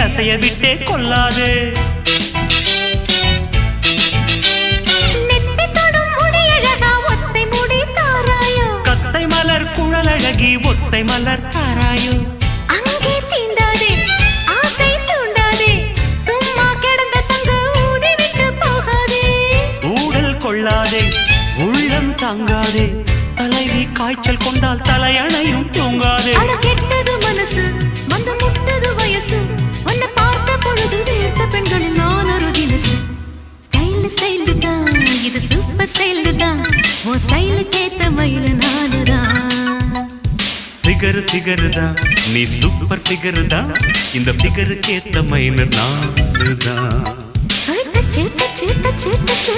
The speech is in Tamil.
அசைய விட்டே கொள்ளாதே. கத்தை மலர் குழலழகி ஒத்தை மலர் தாராயோ. அங்கே தீண்டாதே ஆசை தூண்டாதே சும்மா கிடந்த சங்கு ஊதி விட்டு போகாதே. ஊடல் கொள்ளாதே உள்ளம் தாங்காதே தலைவி காய்ச்சல் கொண்டால் தலையணையும் தூங்காதே. கெட்டது மனசு வந்து முட்டது வயசு உன்னை பார்த்த பொழுது வீழ்த்த பெண்களில் நான் ஒரு தினசு. ஸ்டைல் ஸ்டைல் தான் இது சூப்பர் ஸ்டைல் தான் உன் ஸ்டைலுக்கு ஏத்த மயில் நானுதான். ஃபிகர் ஃபிகர் தான் நீ சூப்பர் ஃபிகர் தான் இந்த ஃபிகருக்கு ஏத்த மயில் நானுதான்.